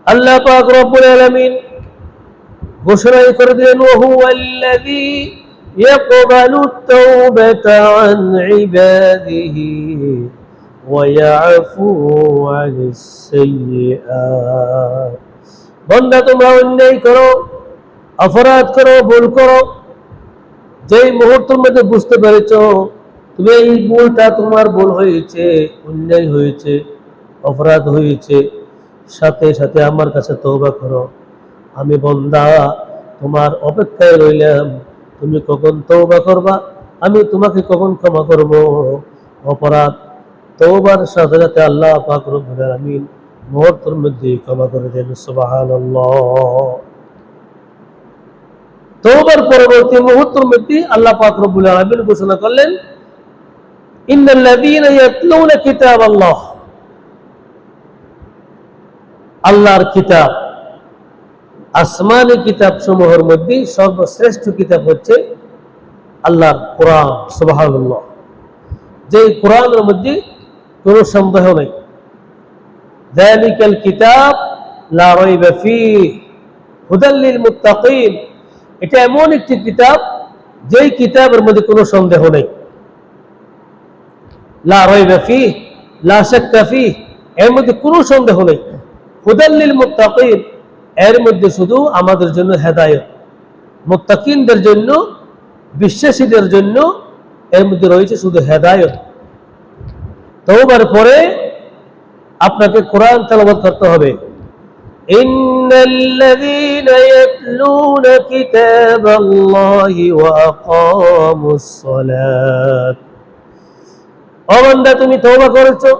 আল্লাহ পাক রব্বুল আলামিন ঘোষণা করে দিলেন, ওয়াহুয়াল্লাযী ইয়াকবালু তাওবাতা আন ইবাদিহি ওয়া ইয়াফু আনিস সাইয়্যাত। বান্দা, তোমরা অন্যায় করো, অপরাধ করো, ভুল করো, যেই মুহূর্তের মধ্যে বুঝতে পেরেছো তুমি এই ভুলটা তোমার ভুল হয়েছে, অন্যায় হয়েছে, অপরাধ হয়েছে, সাথে সাথে আমার কাছে তওবা করো। আমি বান্দা তোমার অপেক্ষায় রইলাম, তুমি কখন তওবা করবা, আমি তোমাকে কখন ক্ষমা করব। অপরাধ তওবার সাথে সাথে আল্লাহ পাক রব্বুল আলামিন মুহূর্তের মধ্যে ক্ষমা করে দেন। সুবহানাল্লাহ। তওবার পরবর্তী মুহূর্তের মধ্যে আল্লাহ পাক রব্বুল আলামিন ঘোষণা করলেন, ইন্নাল্লাযীনা ইয়াতলুনা কিতাবাল্লাহ। আল্লাহর কিতাব, আসমানি কিতাব সমূহের মধ্যে সর্বশ্রেষ্ঠ কিতাব হচ্ছে আল্লাহর কোরআন। সুবহানাল্লাহ। যে কোরআনের মধ্যে কোনো সন্দেহ নেই, যালিকাল কিতাব লা রাইবা ফীহি হুদাল লিল মুত্তাকিন। এটা এমন একটি কিতাব যেই কিতাবের মধ্যে কোনো সন্দেহ নেই। লা রাইবা ফীহি লা শাক্কা ফীহি, এর মধ্যে কোনো সন্দেহ নেই। হুদাল লিল মুত্তাকিন, এর মধ্যে শুধু আমাদের জন্য হেদায়েত, মুত্তাকিনদের জন্য, বিশ্বাসীদের জন্য এর মধ্যে রয়েছে শুধু হেদায়েত। তওবার পরে আপনাকে কোরআন তেলাওয়াত করতে হবে। ইন্নাল্লাযীনা ইয়াতলুনা কিতাবাল্লাহি ওয়া আকামুস সালাত। ও বান্দা, তুমি তওবা করেছো,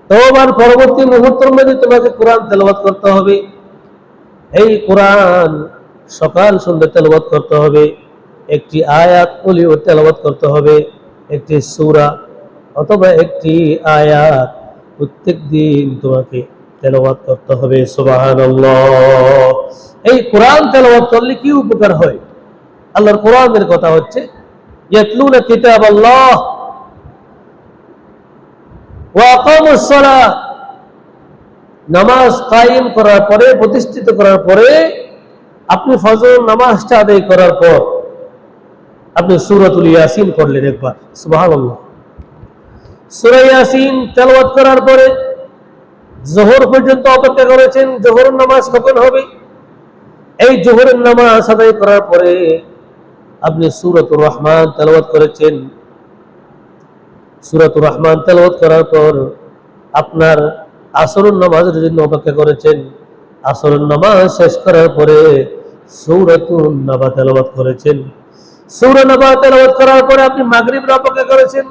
তওবার পরবর্তী মুহূর্তের মধ্যে তোমাকে কোরআন তেলাওয়াত করতে হবে। এই কোরআন সকাল সন্ধ্যা তেলাওয়াত করতে হবে। একটি আয়াত পড়লেও তেলাওয়াত করতে হবে, একটি সূরা অথবা একটি আয়াত প্রত্যেক দিন তোমাকে তেলাওয়াত করতে হবে। সুবহানাল্লাহ। এই কোরআন তেলাওয়াত করলে কি উপকার হয়? আল্লাহর কোরআনের কথা হচ্ছে, ইয়াতলুনা কিতাবাল্লাহ ওয়া আকামুস সালাত। নামাজ কায়েম করার পরে, প্রতিষ্ঠিত করার পরে, আপনি ফজর নামাজটা আদায় করার পর আপনি সূরাতুল ইয়াসিন পড়লেন একবার। সুবহানাল্লাহ। সূরা ইয়াসিন তেলাওয়াত করার পরে যোহর পর্যন্ত অপেক্ষা করেছেন, যোহরের নামাজ কখন হবে। এই যোহরের নামাজ আদায় করার পরে আপনি সূরাতুর রহমান তেলাওয়াত করেছেন। সূরাতুর রহমান তেলাওয়াত করার পর আপনার আসরের নামাজের জন্য অপেক্ষা করেছেন। আসরের নামাজ শেষ করার পরে সূরাতুন নাবা তেলাওয়াত করেছেন। সূরা নাবা তেলাওয়াত করার পরে আপনি মাগরিবের অপেক্ষা করেছেন।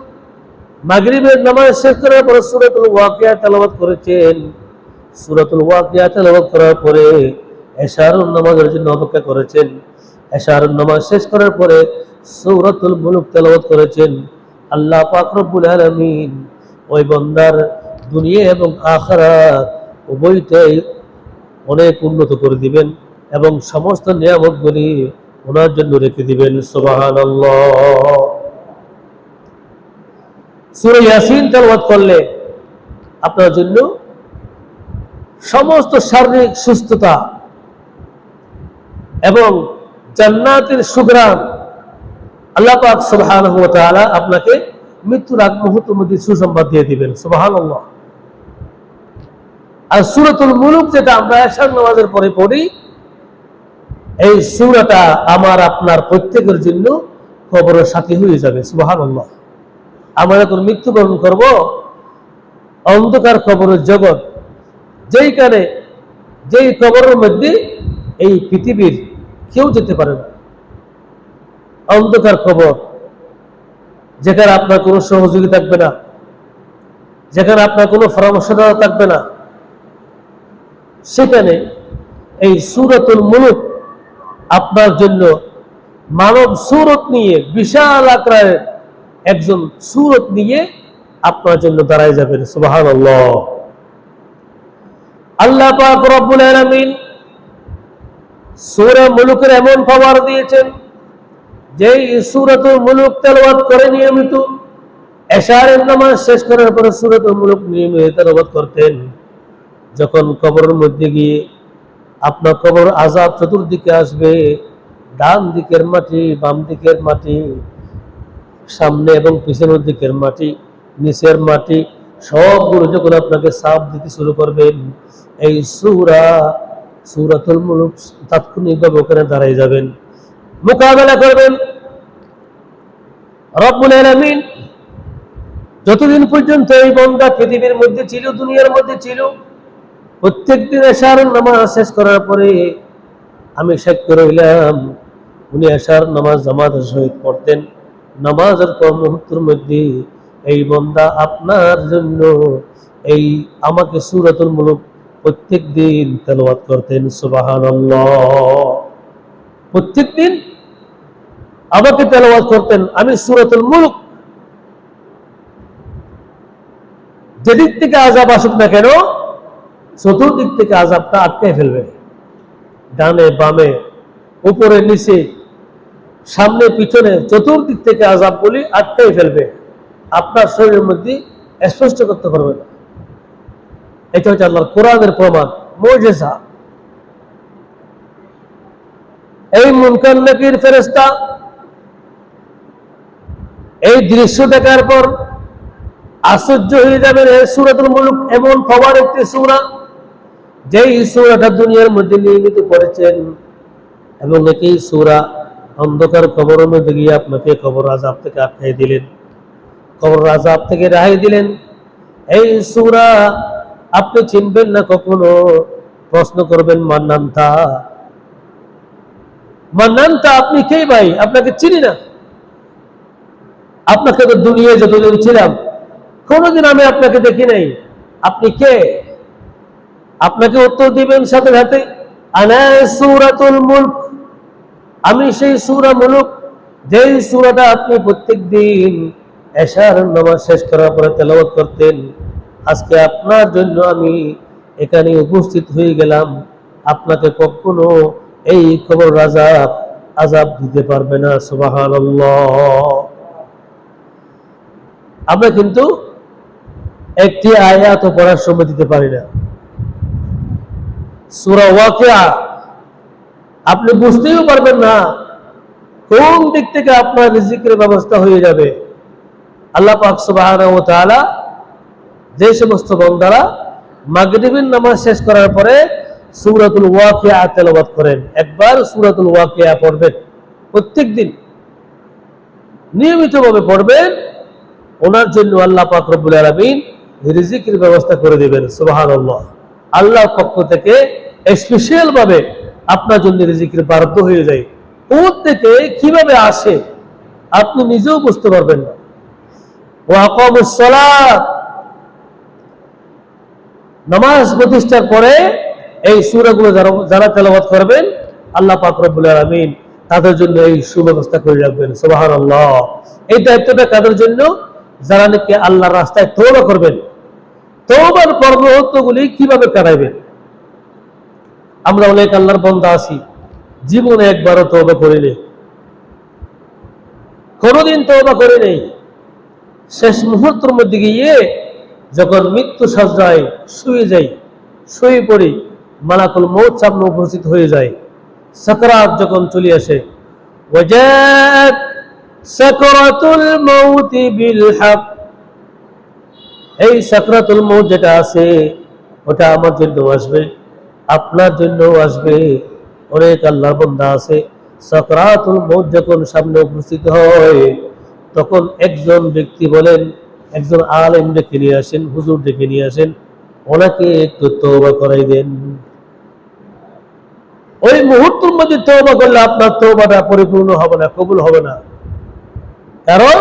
মাগরিবের নামাজ শেষ করার পরে সূরাতুল ওয়াকিয়া তেলাওয়াত করেছেন। সূরাতুল ওয়াকিয়া তেলাওয়াত করার পরে এশারের নামাজের জন্য অপেক্ষা করেছেন। এশারের নামাজ শেষ করার পরে সূরাতুল মুলক তেলাওয়াত করেছেন। আল্লাহ পাক রব্বুল আলামিন ওই বান্দার দুনিয়া এবং আখিরাত উভয়টাই অনেক উন্নত করে দিবেন এবং সমস্ত নিয়ামতগুলি ওনার জন্য রেখে দিবেন। সুবহানাল্লাহ। সূরা ইয়াসিন তেলাওয়াত করলে আপনার জন্য সমস্ত শারীরিক সুস্থতা এবং জান্নাতের সুঘ্রাণ আল্লাহ পাক সুবহানাহু ওয়া তাআলা আপনাকে মৃত্যুর আগ মুহূর্তের মধ্যে সুসংবাদ দিয়ে দিবেন। সুবহানাল্লাহ। আর সূরাতুল মুলক যেটা আমরা এশার নামাজের পরে পড়ি, এই সূরাটা আমার আপনার প্রত্যেকের জন্য কবরের সাথী হয়ে যাবে। সুবহানাল্লাহ। আমরা যখন মৃত্যুবরণ করব, অন্ধকার কবরের জগৎ, যেইখানে যেই কবরের মধ্যে এই পৃথিবীর কেউ যেতে পারে না, অন্ধকার কবর, যেখানে আপনার কোনো সহযোগী থাকবে না, যেখানে আপনার কোনো পরামর্শদাতা থাকবে না, সেখানে এই সূরাতুল মুলক আপনার জন্য মানব সূরত নিয়ে, বিশাল আকারের একজন সূরত নিয়ে আপনার জন্য দাঁড়ায় যাবেন। সুবহানাল্লাহ। আল্লাহ পাক রব্বুল আলামিন সূরা মুলকের এমন পাওয়ার দিয়েছেন, যেই সূরাতুল মুলক তেলাওয়াত করে নিয়মিত এশারের নামাজ শেষ করার পরে সূরাতুল মুলক নিয়মিত তেলাওয়াত করতেন, যখন কবরের মধ্যে গিয়ে আপনার কবর আযাব চতুর্দিকে আসবে, ডান দিকের মাটি, বাম দিকের মাটি, সামনে এবং পিছনের দিকের মাটি, নিচের মাটি, সবগুলো যখন আপনাকে চাপ দিতে শুরু করবেন, এই সূরাতুল মুলক তাৎক্ষণিকভাবে ওখানে দাঁড়ায় যাবেন, মোকাবেলা করবেন। রব্বুল আলামিন যতদিন পর্যন্ত এই বান্দা পৃথিবীর মধ্যে ছিল, দুনিয়ার মধ্যে ছিল, প্রত্যেকদিন এশার নামাজ শেষ করার পরে আমি সাক্ষ্য রইলাম, উনি এশার নামাজ জামাতের সহিত পড়তেন। নামাজের পর মুহূর্তের মধ্যে এই বান্দা আপনার জন্য এই আমাকে সূরাতুল মুলক প্রত্যেক দিন তেলাওয়াত করতেন। সুবহানাল্লাহ। প্রত্যেক দিন আমাকে তেলাওয়াত করতেন। আমি সূরাতুল মুলক যেদিক থেকে আযাব আসুক না কেন, চতুর্দিক থেকে আযাবটা আটকে ফেলবে। ডানে বামে, উপরে নিচে, সামনে পিছনে, চতুর্দিক থেকে আযাবগুলি আটকে ফেলবে, আপনার শরীরের মধ্যে স্পষ্ট করতে পারবে না। এটা হচ্ছে আল্লাহর কোরআনের প্রমাণ, মুজিজা। এই মুনকার নাকির ফেরেশতা এই দৃশ্য দেখার পর আশ্চর্য হয়ে যাবেন। এই সূরাতুল মুলক এমন পাওয়ার একটি সূরা, যেই সূরাটা দুনিয়ার মধ্যে নিয়মিত পড়েছেন, এবং একই সূরা অন্ধকার কবরের মধ্যে গিয়ে আপনাকে কবর আযাব থেকে আটকাই দিলেন, কবর আযাব থেকে রেহাই দিলেন। এই সূরা আপনি চিনবেন না কখনো। প্রশ্ন করবেন, মান্নানতা, মান্নানতা, আপনি কে ভাই? আপনাকে চিনি না, আপনাকে তো দুনিয়ায় যতদিন ছিলাম কোনোদিন আমি আপনাকে দেখি নাই, আপনি কে? আপনাকে উত্তর দিবেন সাথে সাথে, আনা সূরাতুল মুলক, আমি সেই সূরা মুলক, যেই সূরাটা আপনি প্রত্যেক দিন এশার নামাজ শেষ করার পরে তেলাওয়াত করতেন। আজকে আপনার জন্য আমি এখানে উপস্থিত হয়ে গেলাম, আপনাকে কখনো এই কবর আযাব দিতে পারবে না। সুবহানাল্লাহ। আমরা কিন্তু একটি আয়াত পড়ার সময় দিতে পারি না। সূরা ওয়াকিয়া আপনি বুঝতেও পারবেন না কোন দিক থেকে আপনার রিজিকের ব্যবস্থা হয়ে যাবে। আল্লাহ পাক সুবহানাহু ওয়া তাআলা যে সমস্ত বান্দারা মাগরিবের নামাজ শেষ করার পরে সূরাতুল ওয়াকিয়া তেলাওয়াত করেন, একবার সূরাতুল ওয়াকিয়া পড়বেন, প্রত্যেকদিন নিয়মিতভাবে পড়বেন, ওনার জন্য আল্লাহ পাক রব্বুল আলামিন রিজিকের ব্যবস্থা করে দিবেন। সুবহানাল্লাহ। আল্লাহর পক্ষ থেকে স্পেশাল ভাবে আপনার জন্য রিজিকের বরাদ্দ হয়ে যায়। কোথা থেকে কিভাবে আসে আপনি নিজেও বুঝতে পারবেন না। ওয়া আকামুস সালাত, নামাজ প্রতিষ্ঠার পরে এই সূরাগুলো যারা তেলাওয়াত করবেন, আল্লাহ পাক রব্বুল আলামিন তাদের জন্য এই সুব্যবস্থা করে রাখবেন। সুবহানাল্লাহ। এই দায়িত্বটা কাদের জন্য? যারা নাকি আল্লাহর রাস্তায় তওবা করবেন। তওবার পর্বতগুলি কিভাবে কাটাইবেন? আমরা অনেক আল্লাহর বান্দা আছি, জীবনে একবারও তওবা করি নেই, কোনোদিন তওবা করি নেই। শেষ মুহূর্তের মধ্যে গিয়ে যখন মৃত্যু সজ্জায় শুয়ে পড়ি, মালাকুল মউত সামনে উপস্থিত হয়ে যায়, সাকরাত যখন চলে আসে, ওয়াজাত সাকরাতুল মউত বিল হক, এই সাকরাতুল মউত যেটা আছে ওটা আমার জন্য আসবে, আপনার জন্য আসবে। অনেক আল্লাহর বান্দা আছে, সাকরাতুল মউত যখন সামনে উপস্থিত হয়, তখন একজন ব্যক্তি বলেন, একজন আলেম ডেকে নিয়ে আসেন, হুজুর ডেকে নিয়ে আসেন, ওনাকে একটু তওবা করাই দেন। ওই মুহূর্তের মধ্যে তওবা করলে আপনার তওবাটা পরিপূর্ণ হবে না, কবুল হবে না। কারণ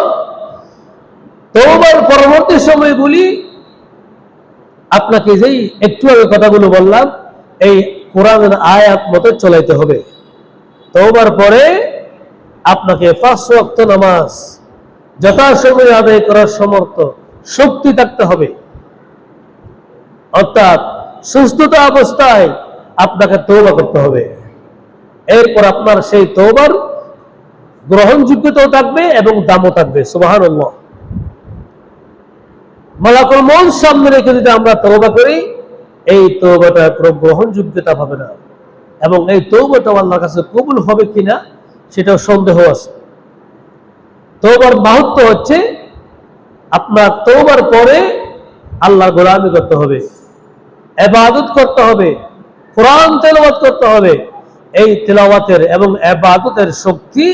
তওবার পরবর্তী সময়গুলি আপনাকে যেই একটু আগে কথাগুলো বললাম, এই কোরআনের আয়াত মতো চলাইতে হবে। তওবার পরে আপনাকে 5 ওয়াক্ত নামাজ যথাসময়ে আদায় করার শক্তি থাকতে হবে। অর্থাৎ সুস্থতা অবস্থায় আপনাকে তওবা করতে হবে। এরপর আপনার সেই তওবার গ্রহণযোগ্যতাও থাকবে এবং দামও থাকবে। সুবহানাল্লাহ। মালাকুল মউত সামনে রেখে যদি আমরা তওবা করি, এই তওবাটা কোনো গ্রহণযোগ্যতা পাবে না, এবং এই তওবাটা আল্লাহর কাছে কবুল হবে কিনা সেটাও সন্দেহ আছে। তওবার মাহাত্ম্য হচ্ছে আপনার তওবার পরে আল্লাহর গোলামি করতে হবে, ইবাদত করতে হবে, কোরআন তেলাওয়াত করতে হবে। এই তেলাওয়াতের এবং ইবাদতের শক্তি,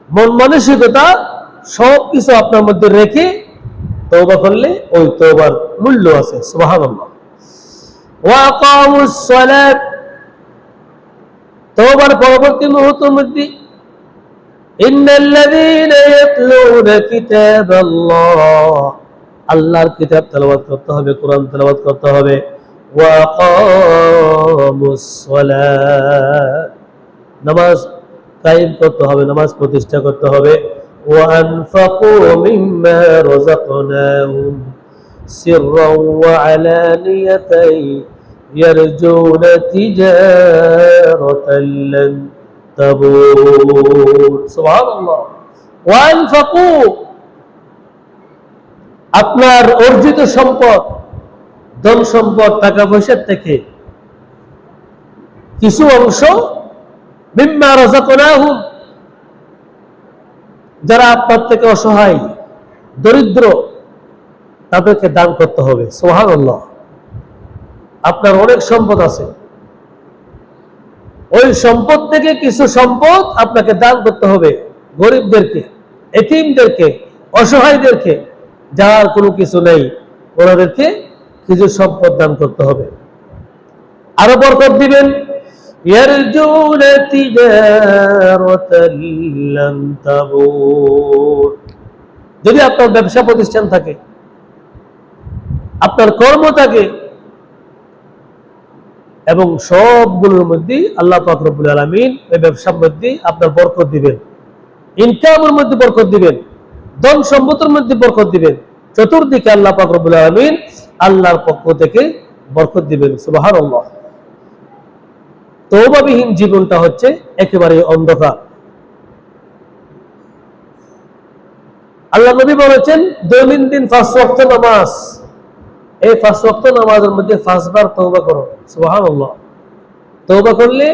মন মানসিকতা সবকিছু আপনার মধ্যে রেখে তওবা করলে ওই তওবার মূল্য আছে। সুবহানাল্লাহ। ওয়া আকামুস সালাত, তওবার পরবর্তী মুহূর্তের মধ্যে ইন্নাল্লাযীনা ইয়াতলুনা কিতাবাল্লাহ, আল্লাহর কিতাব তেলাওয়াত করতে হবে, কোরআন তেলাওয়াত করতে হবে। ওয়া আকামুস সালাত, নামাজ কায়েম করতে হবে, নামাজ প্রতিষ্ঠা করতে হবে। ওয়া আনফাকু মিম্মা রাযাকনাহুম সিররান ওয়া আলানিয়াতান ইয়ারজুনা তিজারাতান লান তাবুর। সুবহানাল্লাহ। ওয়া আনফাকু, আপনার অর্জিত সম্পদ, ধন সম্পদ, টাকা পয়সার থেকে কিছু অংশ মিম্মা রাযাকনাহুম, যারা আপনার থেকে অসহায়, দরিদ্র, তাদেরকে দান করতে হবে। সুবহানাল্লাহ। আপনার অনেক সম্পদ আছে, ওই সম্পদ থেকে কিছু সম্পদ আপনাকে দান করতে হবে, গরিবদেরকে, এতিমদেরকে, অসহায়দেরকে, যার কোনো কিছু নেই, ওনাদেরকে কিছু সম্পদ দান করতে হবে। আরো বরকত দিবেন। ইয়ারজুনা তিজারাতান লান তাবুর, যদি আপনার ব্যবসা প্রতিষ্ঠান থাকে, আপনার কর্ম থাকে, এবং সবগুলোর মধ্যে আল্লাহ পাক রব্বুল আলামিন এই ব্যবসার মধ্যে আপনার বরকত দিবেন, ইনকামের মধ্যে বরকত দিবেন, ধন সম্পদের মধ্যে বরকত দিবেন, চতুর্দিকে আল্লাহ পাক রব্বুল আলামিন আল্লাহর পক্ষ থেকে বরকত দিবেন। সুবহানাল্লাহ। তওবাবিহীন জীবনটা হচ্ছে একেবারে অন্ধকার। আল্লাহ নবী বলেছেন দৈনন্দিন 5 ওয়াক্ত নামাজ, এই 5 ওয়াক্ত নামাজের মধ্যে 5 বার তওবা করো। সুবহানাল্লাহ। তওবা করলে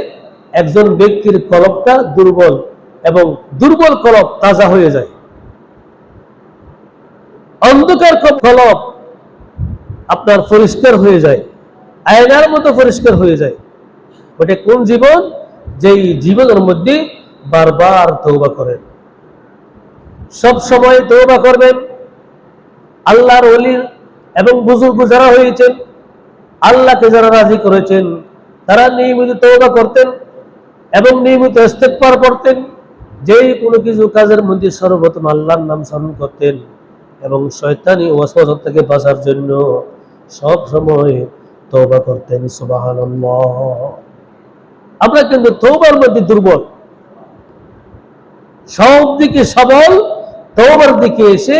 একজন ব্যক্তির কলবটা দুর্বল, এবং দুর্বল কলব তাজা হয়ে যায়। অন্ধকার কলব আপনার পরিষ্কার হয়ে যায়, আয়নার মতো পরিষ্কার হয়ে যায়। ওটা কোন জীবন? যেই জীবনের মধ্যে বারবার তওবা করেন, সব সময় তওবা করবেন। আল্লাহর ওলি এবং বুজুর্গ যারা হয়েছেন, আল্লাহকে যারা রাজি করেছেন, তারা নিয়মিত তওবা করতেন এবং নিয়মিত ইস্তেগফার পড়তেন। যেই কোনো কিছু কাজের মধ্যে সর্বপ্রথম আল্লাহর নাম স্মরণ করতেন, এবং শয়তানি ওয়াসওয়াসা থেকে বাঁচার জন্য সব সময় তওবা করতেন। সুবহানাল্লাহ। আমরা কিন্তু তওবার মধ্যে দুর্বল, সব দিকে সবল, তওবার দিকে এসে,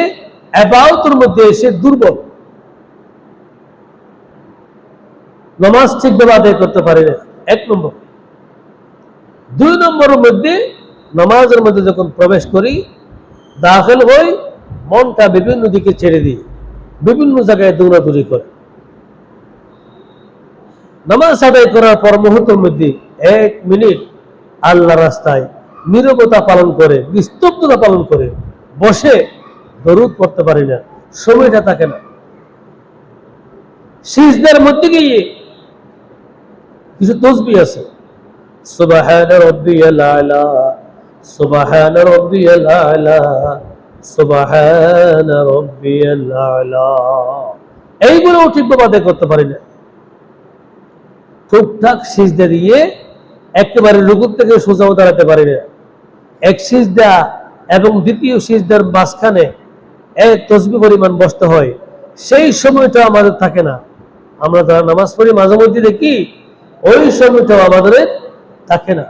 ইবাদতের মধ্যে এসে দুর্বল। নামাজ ঠিকভাবে আদায় করতে পারি না, 1 নম্বর। 2 নম্বরের মধ্যে, নামাজের মধ্যে যখন প্রবেশ করি, দাখিল হই, মনটা বিভিন্ন দিকে ছেড়ে দিই, বিভিন্ন জায়গায় দৌড়াদৌড়ি করে। নামাজ আদায় করার পর মুহূর্তের মধ্যে 1 মিনিট আল্লাহর রাস্তায় নীরবতা পালন করে, নিস্তব্ধতা পালন করে বসে দরুদ পড়তে পারি না, সময়টা থাকে না। সিজদার মধ্যে গিয়ে কিছু তাসবিহ আছে, সুবহানা রাব্বিয়াল আলা, সুবহানা রাব্বিয়াল আলা, সুবহানা রাব্বিয়াল আলা, এইগুলো ঠিকভাবে আদায় করতে পারি না। টুকটাক সিজদা দিয়ে একেবারে রুকু থেকে সোজাও দাঁড়াতে পারি না। এক সিজদা এবং দ্বিতীয় সিজদার মাঝখানে 1 তাসবিহ পরিমাণ বসতে হয়, সেই সময়টা আমাদের থাকে না। আমরা যারা নামাজ পড়ি মাঝে মধ্যে দেখি ওই সময়টাও আমাদের থাকে না।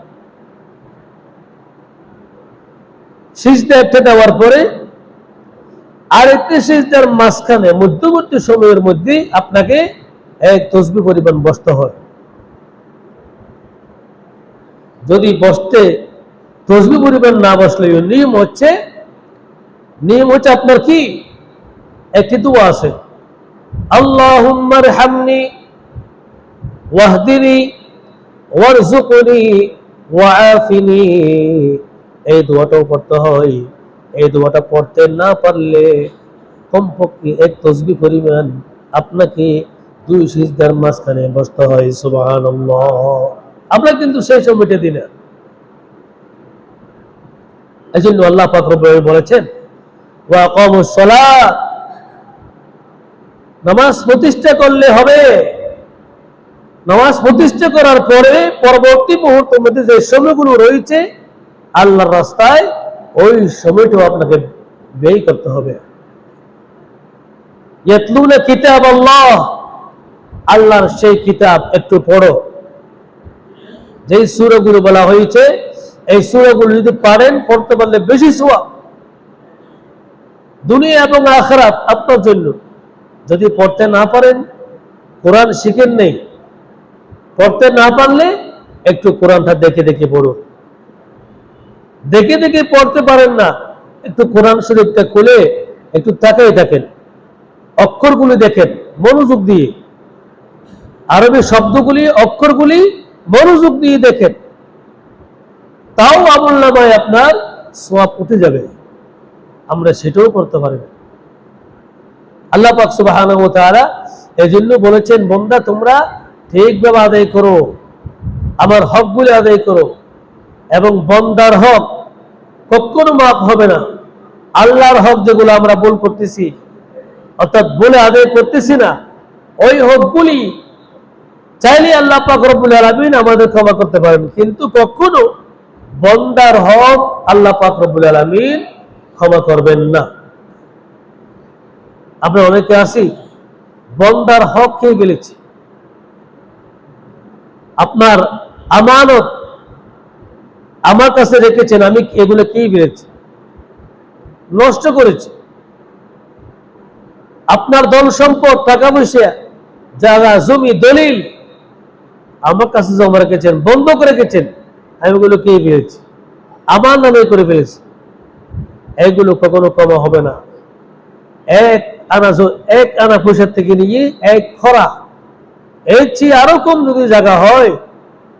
সিজদা একটা দেওয়ার পরে আরেকটা সিজদার মাঝখানে মধ্যবর্তী সময়ের মধ্যে আপনাকে 1 তাসবিহ পরিমাণ বসতে হয়। যদি বসতে তাসবিহ পরিমাণ না বসলে নিয়ম হচ্ছে আপনার কি একটি দোয়া আছে, আল্লাহুম্মা রহমনি ওয়াহদিনি ওয়ারযুকনি ওয়াআফিনি, এই দোয়াটাও পড়তে হয়। এই দোয়াটা পড়তে না পারলে কমপক্ষে এক তাসবিহ পরিমাণ আপনাকে দুই সিজদার মাঝখানে বসতে হয়। সুবহানাল্লাহ। আমরা কিন্তু সেই সময়টা দিই না। এজন্য আল্লাহ পাক রব্বুল আলামিন বলেছেন ওয়া আকামুস সালাত, নামাজ প্রতিষ্ঠা করলে হবে। নামাজ প্রতিষ্ঠা করার পরে পরবর্তী মুহূর্তের মধ্যে যে সময়গুলো রয়েছে আল্লাহর রাস্তায়, ওই সময়টাও আপনাকে ব্যয় করতে হবে। ইয়াতলুনা কিতাব আল্লাহ, আল্লাহর সেই কিতাব একটু পড়ো। যেই সূরাগুলো বলা হয়েছে এই সূরাগুলো যদি পারেন, পড়তে পারলে বেশি সওয়াব, দুনিয়া এবং আখিরাত আপনার জন্য। যদি পড়তে না পারেন, কোরআন শিখেন নেই, পড়তে না পারলে একটু কোরআনটা দেখে দেখে পড়ুন। দেখে দেখে পড়তে পারেন না, একটু কোরআন শরীফটা খুলে একটু তাকাই থাকেন, অক্ষরগুলি দেখেন মনোযোগ দিয়ে, আরবি শব্দগুলি অক্ষরগুলি মনোযোগ দিয়ে দেখেন, তাও আমলনামায় আপনার সওয়াব উঠে যাবে। আমরা সেটাও করতে পারি না। আল্লাহ পাক সুবহানাহু ওয়া তাআলা এজন্য বলেছেন, বান্দা তোমরা ঠিকভাবে আদায় করো, আমার হকগুলি আদায় করো, এবং বান্দার হক কখনো মাফ হবে না। আল্লাহর হক যেগুলো আমরা ভুল করতেছি, অর্থাৎ বলে আদায় করতেছি না, ওই হকগুলি চাইলে আল্লাহ পাক রব্বুল আলামিন আমাদের ক্ষমা করতে পারেন, কিন্তু কখনো বান্দার হক আল্লাহ পাক রব্বুল আলামিন ক্ষমা করবেন না। আমরা অনেকে আছি বান্দার হক খেয়ে ফেলেছি। আপনার আমানত আমার কাছে রেখেছেন, আমি এগুলো খেয়ে ফেলেছি, নষ্ট করেছি। আপনার ধন সম্পদ, টাকা পয়সা, জায়গা জমি, দলিল আমার কাছে জমা রেখেছেন, বন্ধ করে রেখেছেন, আমি ওগুলো খেয়ে ফেলেছি, আমার নামে করে ফেলেছি। এগুলো কখনো ক্ষমা হবে না। এক আনা পয়সার থেকে নিয়ে এক খরা, এর চেয়ে আরো কম যদি জায়গা হয়,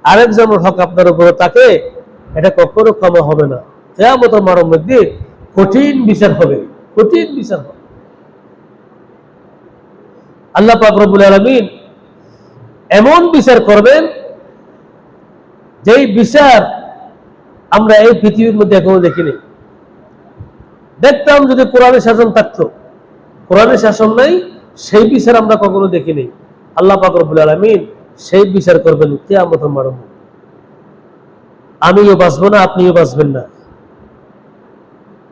আরেকজনের হক আপনার উপরে থাকে, এটা কখনো ক্ষমা হবে না। কিয়ামতের মাঠের মধ্যে কঠিন বিচার হবে, কঠিন বিচার হবে। আল্লাহ পাক রব্বুল আলামিন এমন বিচার করবেন, যেই বিচার আমরা এই পৃথিবীর মধ্যে এখনো দেখিনি। দেখতাম যদি কোরআনের শাসন থাকতো, কোরআনের শাসন নাই, সেই বিচার আমরা কখনো দেখিনি। আল্লাহ পাক রব্বুল আলামিন সেই বিচার করবেন কিয়ামতের মাঠে। আমিও বাঁচবো না, আপনিও বাঁচবেন না।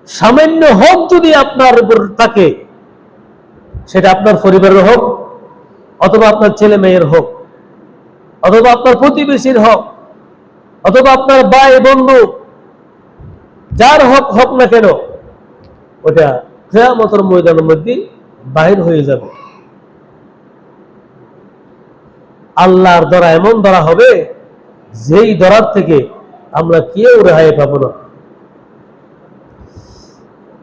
সামান্য হক যদি আপনার উপর থাকে, সেটা আপনার পরিবারের হোক, অথবা আপনার ছেলে মেয়ের হোক, অথবা আপনার প্রতিবেশীর হোক, অথবা আপনার ভাই বন্ধু, যার হক হোক না কেন, ওটা কিয়ামতের ময়দানের মধ্যে বাহির হয়ে যাবে। আল্লাহর দ্বারা এমন ধরা হবে, যেই ধরার থেকে আমরা কেউ রেহাই পাবো না।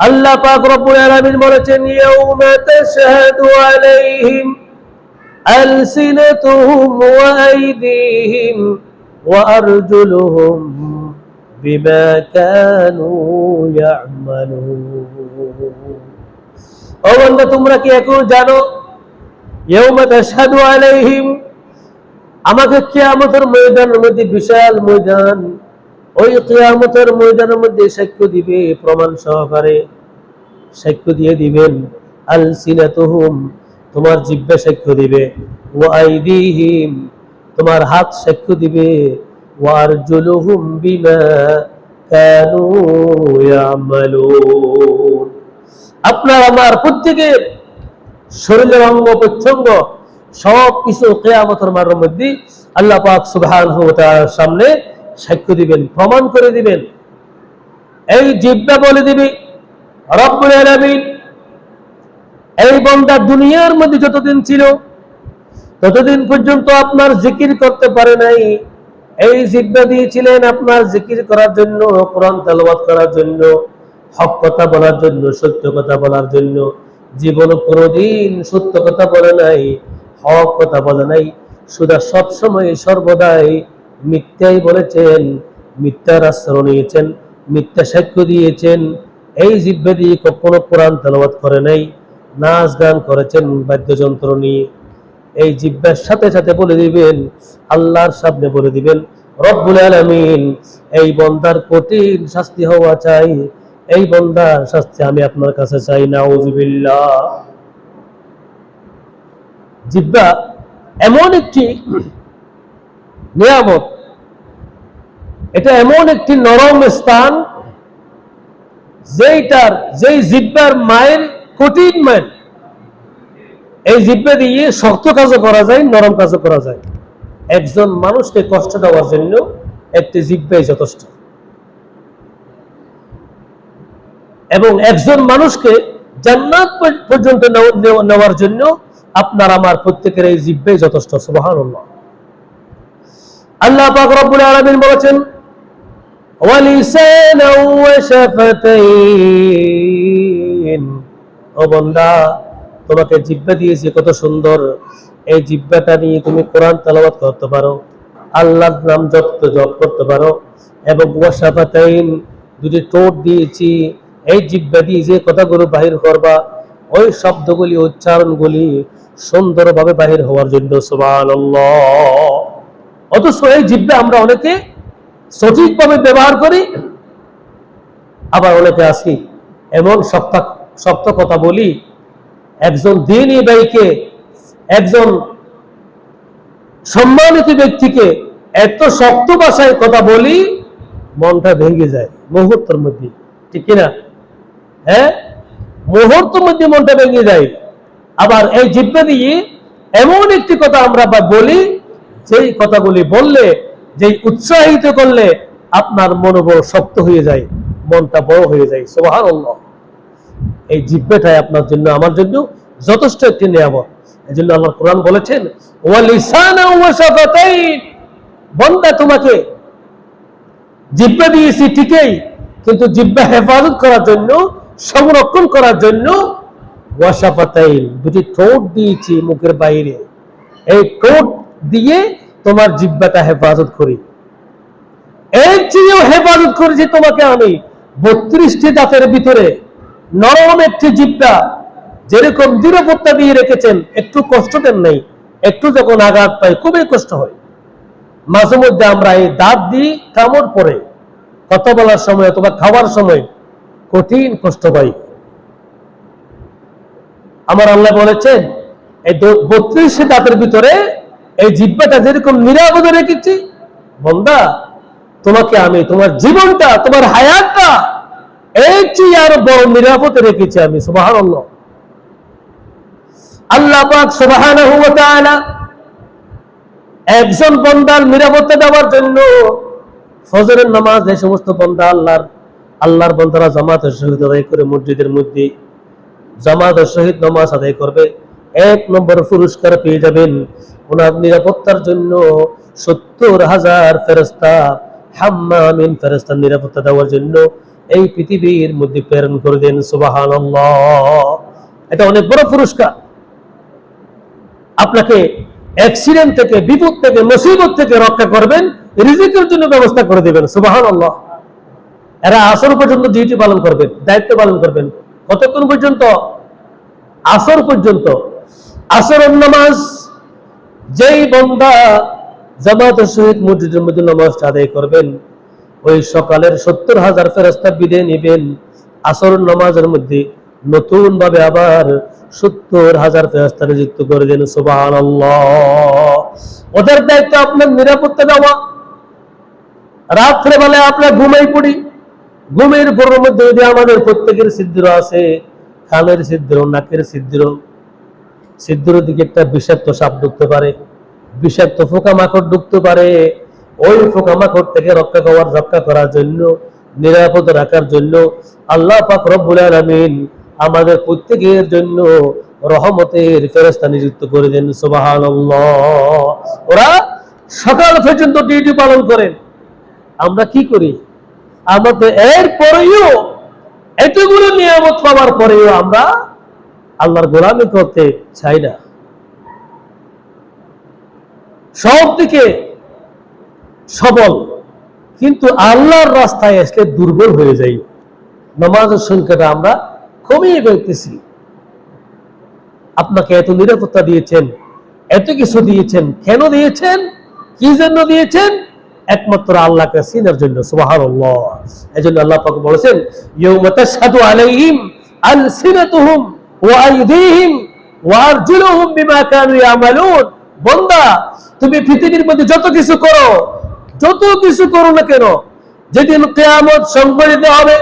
আল্লাহ পাক রব্বুল আলামিন বলেছেন, ইয়াউমা তাশহাদু আলাইহিম আলসিনাতুহুম ওয়া আইদিহিম ওয়া আরজুলুহুম বিমা কানু ইয়ামালুন। ও বান্দা, তোমরা কি এখন জানো, ইয়াউমা তাশহাদু আলাইহিম, আমাকে কিয়ামতের ময়দানের মধ্যে, বিশাল ময়দান, ওই কিয়ামতের ময়দানের মধ্যে সাক্ষ্য দিবে, প্রমাণ সহকারে সাক্ষ্য দিয়ে দিবেন। আলসিনাতুহুম, তোমার জিহ্বা সাক্ষ্য দিবে, ওয়া আইদিহিম, তোমার হাত সাক্ষ্য দিবে, ওয়া আরজুলুহুম বিমা কানু ইয়ামালুন। আপনার আমার প্রত্যেকের শরীরের অঙ্গ প্রত্যঙ্গ সব কিছু কিয়ামতের মাঠের মধ্যে আল্লাহ পাক সুবহানাহু ওয়া তাআলার সামনে সাক্ষ্য দিবেন, প্রমাণ করে দিবেন। এই জিহ্বা বলে দিবে, রব্বুল আলামিন এই বান্দা দুনিয়ার মধ্যে যতদিন ছিল, ততদিন পর্যন্ত আপনার জিকির করতে পারে নাই। এই জিহ্বা দিয়েছিলেন আপনার জিকির করার জন্য, কোরআন তেলাওয়াত করার জন্য, হক কথা বলার জন্য, সত্য কথা বলার জন্য। জীবনে কোনোদিন সত্য কথা বলে নাই, হক কথা বলে নাই, সুদা সবসময় সর্বদাই মিথ্যাই বলেছেন, মিথ্যার আশ্রয় নিয়েছেন, মিথ্যা সাক্ষ্য দিয়েছেন। এই জিহ্বা দিয়ে কখনো কোরআন তেলাওয়াত করে নাই, নাচ গান করেছেন বাদ্যযন্ত্র নিয়ে। এই জিহ্বার সাথে সাথে বলে দিবেন, আল্লাহর সামনে বলে দিবেন, রব্বুল আলামিন এই বন্দার কঠিন শাস্তি হওয়া চাই, এই বন্দার শাস্তি আমি আপনার কাছে চাই। নাউযুবিল্লাহ। জিহ্বা এমন একটি নিয়ামত, এটা এমন একটি নরম স্থান, যেই জিহ্বার মায়ের কঠিন মায়ের। এই জিহ্বা দিয়ে শক্ত কাজও করা যায়, নরম কাজও করা যায়। একজন মানুষকে কষ্ট দেওয়ার জন্য একটি জিহ্বাই যথেষ্ট, এবং একজন মানুষকে জান্নাত পর্যন্ত নেওয়ার জন্য আপনার আমার প্রত্যেকের এই জিহ্বাই যথেষ্ট। সুবহানাল্লাহ। আল্লাহ পাক রব্বুল আলামিন বলেছেন, ওয়ালিসানা ওয়া শাফাতাইন। ও বান্দা, তোমাকে জিহ্বা দিয়েছি কত সুন্দর, এই জিহ্বাটা নিয়ে তুমি কোরআন তেলাওয়াত করতে পারো, আল্লাহর নাম জপ করতে পারো, এবং ওয়া শাফাতাইন, দুটি ঠোঁট দিয়েছি, এই জিহ্বা দিয়ে যে কথাগুলো বাহির করবা, ওই শব্দগুলি উচ্চারণগুলি সুন্দরভাবে বাহির হওয়ার জন্য। সুবহানাল্লাহ। অথচ এই জিহ্বা আমরা অনেকে সঠিকভাবে ব্যবহার করি, আবার অনেকে আসি এমন শক্ত কথা বলি, একজন দ্বীনী ভাইকে, একজন সম্মানিত ব্যক্তিকে এত শক্ত ভাষায় কথা বলি, মনটা ভেঙে যায় মুহূর্তের মধ্যে, ঠিক কিনা? হ্যাঁ, মুহূর্তের মধ্যে মনটা ভেঙে যায়। আবার এই জিহ্বা দিয়ে এমন একটি কথা আমরা বলি, যেই কথাগুলি বললে, যেই উৎসাহিত করলে আপনার মনোবল শক্ত হয়ে যায়, মনটা বড় হয়ে যায়। সুবহানাল্লাহ। এই জিহ্বাটাই আপনার জন্য আমার জন্য যথেষ্ট একটি নিয়ামত। এই জন্য আল্লাহ কোরআন বলেছেন, ওয়ালিসানা ওয়া শাফাতাইন। বান্দা, তোমাকে জিহ্বা দিয়েছি ঠিকই, কিন্তু জিহ্বা হেফাজত করার জন্য, সংরক্ষণ করার জন্য ওয়া শাফাতাইন, দুটি ঠোঁট দিয়েছি মুখের বাইরে। এই ঠোঁট দিয়ে তোমার জিহ্বাটা হেফাজত করি। এর চেয়েও হেফাজত করেছি তোমাকে আমি 32টি দাঁতের ভিতরে নরম একটি জিহ্বা, যেরকম নিরাপত্তা দিয়ে রেখেছেন, একটু কষ্ট দেন নাই। একটু যখন আঘাত পাই খুবই কষ্ট হয়। মাঝে মধ্যে আমরা এই দাঁত দিয়ে কামড় পড়ে কথা বলার সময় অথবা খাওয়ার সময় কঠিন কষ্ট পাই। আমার আল্লাহ বলেছেন, এই 32টি দাঁতের ভিতরে এই জিহ্বাটা যেরকম নিরাপদে রেখেছি, বান্দা তোমাকে আমি তোমার জীবনটা, তোমার হায়াতটা এর চেয়ে আরো বড় নিরাপদে রেখেছি আমি। সুবহানাল্লাহ। আল্লাহ পাক সুবহানাহু ওয়া তাআলা একজন বান্দার নিরাপত্তা দেওয়ার জন্য ফজরের নামাজ, যে সমস্ত বান্দা আল্লাহর বান্দারা জামাতের সহিত আদায় করে মসজিদের মধ্যে জামাতের সহিত নামাজ আদায় করবে, 1 নম্বর পুরস্কার পেয়ে যাবেন। ওনার নিরাপত্তার জন্য 70,000 ফেরেশতা, হাম্মামিন ফেরেশতা নিরাপত্তা দেওয়ার জন্য এই পৃথিবীর মধ্যে প্রেরণ করে দেন। সুবহানাল্লাহ। এটা অনেক বড় পুরস্কার। আপনাকে অ্যাক্সিডেন্ট থেকে, বিপদ থেকে, মুসিবত থেকে রক্ষা করবেন, রিজিকের জন্য ব্যবস্থা করে দিবেন। সুবহানাল্লাহ। এরা আসর পর্যন্ত ডিউটি পালন করবেন, দায়িত্ব পালন করবেন। কতক্ষণ পর্যন্ত? আসর পর্যন্ত। আসরের নামাজ যেই বান্দা জামাতের সহিত মসজিদের মধ্যে নামাজটা আদায় করবেন, ওই সকালের 70,000 ফেরেশতা বিদায় নেবেন। আসরের নামাজের মধ্যে নতুন ভাবে আবার 70,000 ফেরেশতা নিযুক্ত করে দেন। সুবহানাল্লাহ। ওদের দায়িত্ব আপনার নিরাপত্তা দেওয়া। রাত্রে বেলায় আমরা ঘুমাই পড়ি, ঘুমের ঘোরের মধ্যে যদি আমাদের প্রত্যেকের ছিদ্র আছে, কানের ছিদ্র, নাকের ছিদ্রের দিকে একটা বিষাক্ত সাপ ঢুকতে পারে, বিষাক্ত পোকামাকড় ঢুকতে পারে। ওই পোকামাকড় থেকে রক্ষা করার জন্য, নিরাপদ রাখার জন্য আল্লাহ পাক রব্বুল আলামিন আমাদের প্রত্যেকের জন্য রহমতের ফেরেশতা নিযুক্ত করে দেন। সুবহানাল্লাহ। ওরা সকাল পর্যন্ত ডিউটি পালন করেন। আমরা কি করি? আমাদের এর পরেও, এতগুলো নিয়ামত পাওয়ার পরেও আমরা আল্লাহর গোলামি করতে চাই না। সব দিকে সবল, কিন্তু আল্লাহর রাস্তায় আসলে দুর্বল হয়ে যাই। নামাজের সংখ্যাটা আমরা কমিয়ে ফেলতেছি। আপনাকে এত নিরাপত্তা দিয়েছেন, এত কিছু দিয়েছেন, কেন দিয়েছেন, কি জন্য দিয়েছেন? একমাত্র আল্লাহকে চিনার জন্য। সুবহানাল্লাহ। এজন্য আল্লাহ পাক বলেছেন, ইয়াউমা তাশহাদু আলাইহিম আলসিনাতুহুম ওয়া আইদিহিম ওয়া আরজুলুহুম বিমা কানু ইয়ামালুন। বান্দা, তুমি পৃথিবীর মধ্যে যত কিছু করো না কেন, যেদিন কিয়ামত সংঘটিত হবে,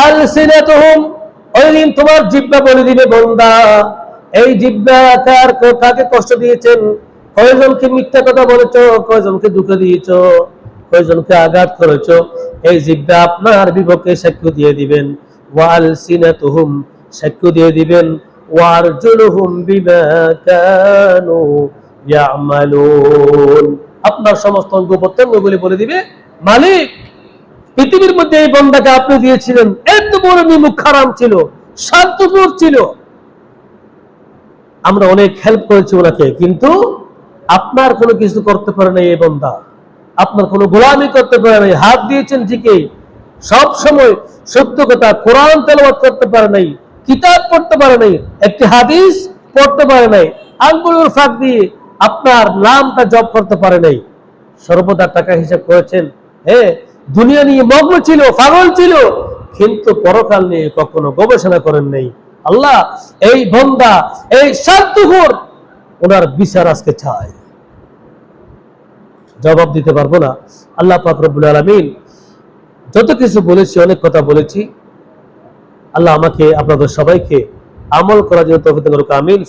আলসিনাতুহুম, ওই দিন তোমার জিহ্বা বলে দিবে, বান্দা এই জিহ্বা কাকে কষ্ট দিয়েছেন, কয়জনকে মিথ্যা কথা বলেছো, কয়জনকে দুঃখ দিয়েছো, কয়জনকে আঘাত করেছো, এই জিহ্বা আপনার বিপক্ষে সাক্ষ্য দিয়ে দিবেন। ওয়ালসিনাতুহুম, সাক্ষ্য দিয়ে দিবেন, ওয়ারজুলুহুম বিমা কানু ইয়ামালুন, আপনার সমস্ত অঙ্গ প্রত্যঙ্গগুলি বলে দিবে, মালিক পৃথিবীর মধ্যে এই বান্দাকে আপনি দিয়েছিলেন, এত বড় নিমুখ হারাম ছিল, স্বার্থপর ছিল, আমরা অনেক হেল্প করেছি ওনাকে, কিন্তু আপনার কোনো কিছু করতে পারে নাই এই বান্দা, আপনার কোনো গোলামি করতে পারে নাই। হাত দিয়েছেন ঠিকই, সব সময় সত্য কথা, কোরআন তেলাওয়াত করতে পারে নাই, কিতাব পড়তে পারে নাই, একটি হাদিস পড়তে পারে নাই, আঙ্গুলের ফাঁক দিয়ে আপনার নামটা জপ করতে পারে নাই, সর্বদা টাকা হিসাব করেছেন, হ্যাঁ, দুনিয়া নিয়ে মগ্ন ছিল, পাগল ছিল, কিন্তু পরকাল নিয়ে কখনো গবেষণা করেন নাই। আল্লাহ এই বান্দা, এই স্বার্থপর, ওনার বিচার আজকে চায়। জবাব দিতে পারবো না। আল্লাহ পাক রব্বুল আলামিন যত কিছু বলেছি, অনেক কথা বলেছি, আল্লাহ আমাকে আপনাদের সবাইকে আমল করার জন্য তৌফিক দান করুক। আমিন।